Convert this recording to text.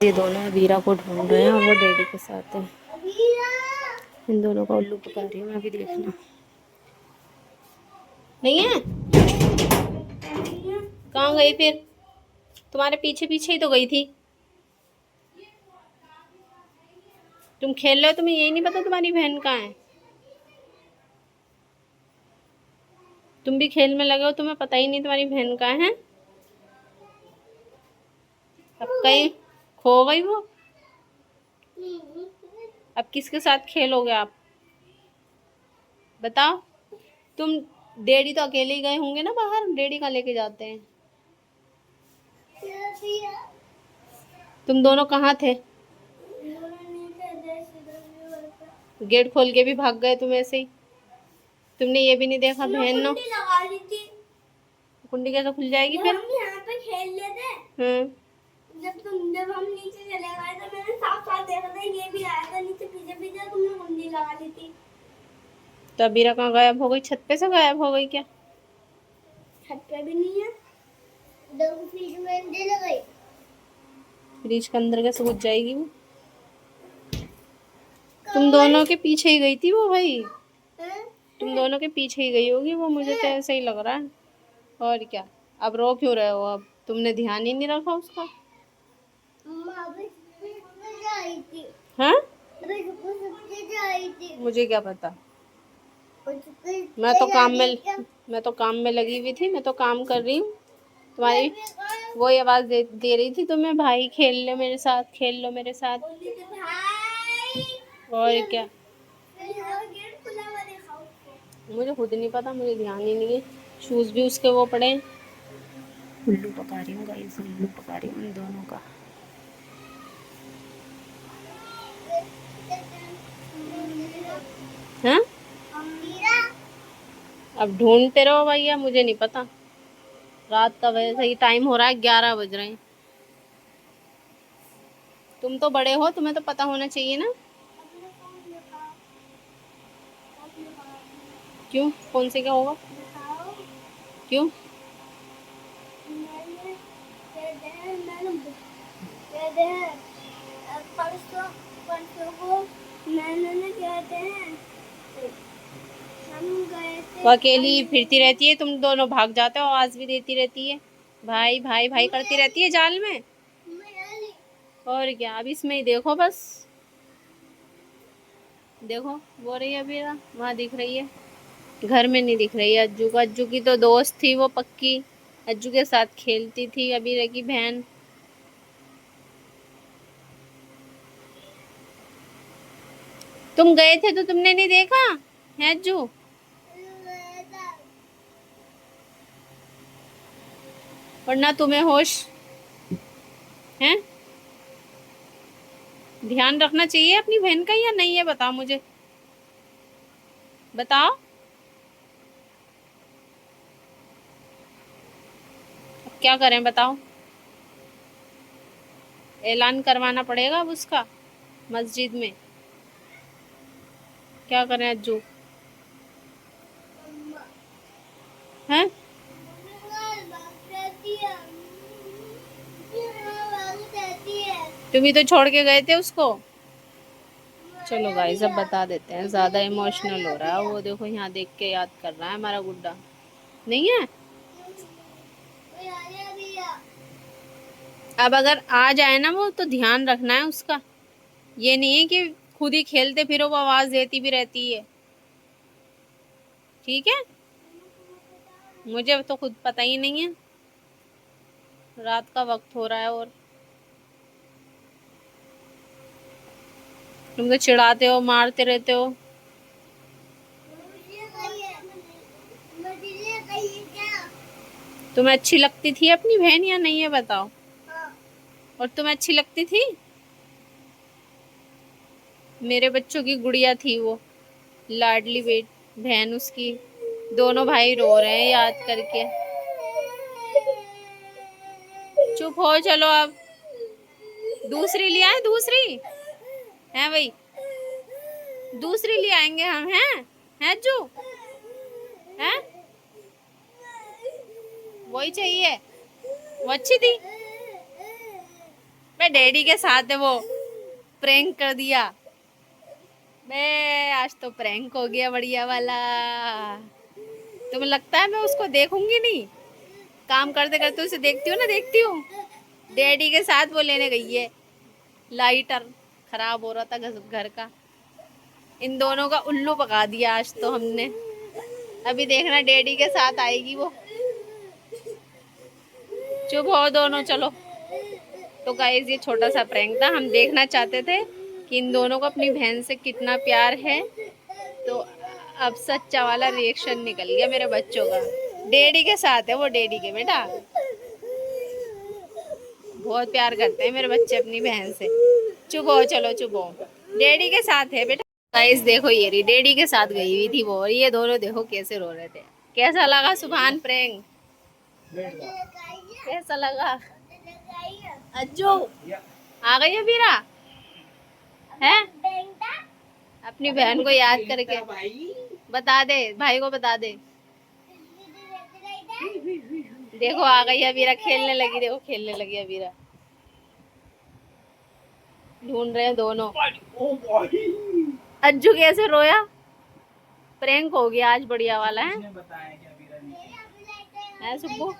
ये दोनों वीरा को ढूंढ रहे हैं और वो डैडी के साथ है। इन दोनों का उल्लू पका रही हूँ मैं, अभी देखना। नहीं है? कहाँ गई फिर? तुम्हारे पीछे पीछे ही तो गई थी। तुम खेल रहे हो, तुम्हें यही नहीं पता तुम्हारी बहन कहाँ है? तुम भी खेल में लगे हो, तुम्हें पता ही नहीं तुम्हारी बहन कहाँ है। अब कहीं खो गई वो। अब किसके साथ खेलोगे आप, बताओ? तुम डैडी तो अकेले ही गए होंगे ना बाहर, डैडी कहाँ लेके जाते हैं? तुम दोनों कहाँ थे? गेट खोल के भी भाग गए तुम ऐसे ही। तुमने ये भी नहीं देखा बहन ना? कुंडी कैसे खुल जाएगी फिर? हम यहाँ पे खेल लेते। जब हम नीचे चले गए तो मैंने साफ साफ देखा था, ये भी आया था नीचे पीछे पीछे, तुमने कुंडी लगा ली थी। तो अबीरा कहाँ गायब हो गई? छत पे से गायब हो गई क्या? छत पे भी नहीं है, फ्रिज में अंदर लग गई। फ्रिज के अंदर कैसे घुस जाएगी वो? तुम दोनों के पीछे ही गई थी वो भाई। तुम दोनों के पीछे ही गई होगी वो, मुझे तो ऐसे ही लग रहा है। और क्या? अब रो क्यों रहे हो? अब तुमने ध्यान ही नहीं रखा उसका। हाँ? मुझे क्या पता, मैं तो काम में लगी हुई थी, मैं तो काम कर रही हूँ। तुम्हारी वही आवाज दे रही थी तुम्हें, भाई खेल लो मेरे साथ, खेल लो मेरे साथ। और क्या? मुझे खुद नहीं पता, मुझे ध्यान ही नहीं है। शूज भी उसके वो पड़े हैं। उल्लू पका रही हूँ गाइस, उल्लू पका रही हूँ इन दोनों का। हाँ? अब ढूंढते रहो भैया, मुझे नहीं पता। रात का वैसे ही टाइम हो रहा है, 11 बज रहे हैं। तुम तो बड़े हो, तुम्हें तो पता होना चाहिए ना। क्यों? कौन से क्या होगा? क्यों? परसों परसों को मैंने कहते हैं हम गए थे। वो अकेली फिरती रहती है, तुम दोनों भाग जाते हो, आवाज भी देती रहती है, भाई भाई भाई करती रहती है जाल में। और क्या? अब इसमें ही देखो बस, देखो वो रही है अभी, वहाँ दिख रही है, घर में नहीं दिख रही है। अज्जू को, अज्जू की तो दोस्त थी वो पक्की, अज्जू के साथ खेलती थी अबीरा की बहन। तुम गए थे तो तुमने नहीं देखा है अज्जू? वरना तुम्हें होश है? ध्यान रखना चाहिए अपनी बहन का या नहीं है, बताओ मुझे, बताओ। अब क्या करें बताओ? ऐलान करवाना पड़ेगा अब उसका मस्जिद में। क्या करें अज्जू? हैं? तुम ही तो छोड़ के गए थे उसको। चलो गाइस अब बता देते हैं, ज्यादा इमोशनल हो रहा है वो, देखो यहाँ देख के याद कर रहा है हमारा गुड्डा। नहीं है? अब अगर आ जाए ना वो, तो ध्यान रखना है उसका। ये नहीं है कि खुद ही खेलते फिरो, वो आवाज देती भी रहती है। ठीक है? मुझे तो खुद पता ही नहीं है, रात का वक्त हो रहा है और तुम तो चिढ़ाते हो, मारते रहते हो। तुम्हें अच्छी लगती थी अपनी बहन या नहीं है, बताओ? और तुम्हें अच्छी लगती थी? मेरे बच्चों की गुड़िया थी वो, लाडली बहन उसकी। दोनों भाई रो रहे हैं याद करके। चुप हो, चलो अब दूसरी ले आए, दूसरी है भाई, दूसरी ले आएंगे हम, हैं जो है वही चाहिए, वो अच्छी थी। मैं डैडी के साथ है वो प्रैंक कर दिया। मैं आज तो प्रैंक हो गया बढ़िया वाला। तुम्हें लगता है मैं उसको देखूंगी नहीं? काम करते करते उसे देखती हूँ ना, देखती हूँ। डैडी के साथ वो लेने गई है लाइटर, खराब हो रहा था घर का। इन दोनों का उल्लू पका दिया आज तो हमने। अभी देखना डैडी के साथ आएगी वो। चुप हो दोनों, चलो। तो गाइस ये छोटा सा प्रैंक था, हम देखना चाहते थे कि इन दोनों को अपनी बहन से कितना प्यार है। तो अब सच्चा वाला रिएक्शन निकल गया मेरे बच्चों का। डैडी के साथ है वो, डैडी के बेटा बहुत प्यार करते हैं मेरे बच्चे अपनी बहन से। चुप हो, चलो चुप हो। डैडी के साथ है बेटा। गाइस देखो ये रही डैडी के साथ गई हुई थी वो, और ये दोनों देखो कैसे रो रहे थे। कैसा लगा सुभान प्रैंक? कैसा लगा? अज्जू आ गई है बीरा है? अपनी बहन को याद करके बता दे, भाई को बता दे। देखो आ गई है बीरा, खेलने लगी, देखो खेलने लगी है बीरा। ढूंढ रहे हैं दोनों। अज्जू कैसे रोया? प्रैंक हो गया आज बढ़िया वाला है सुब्बू।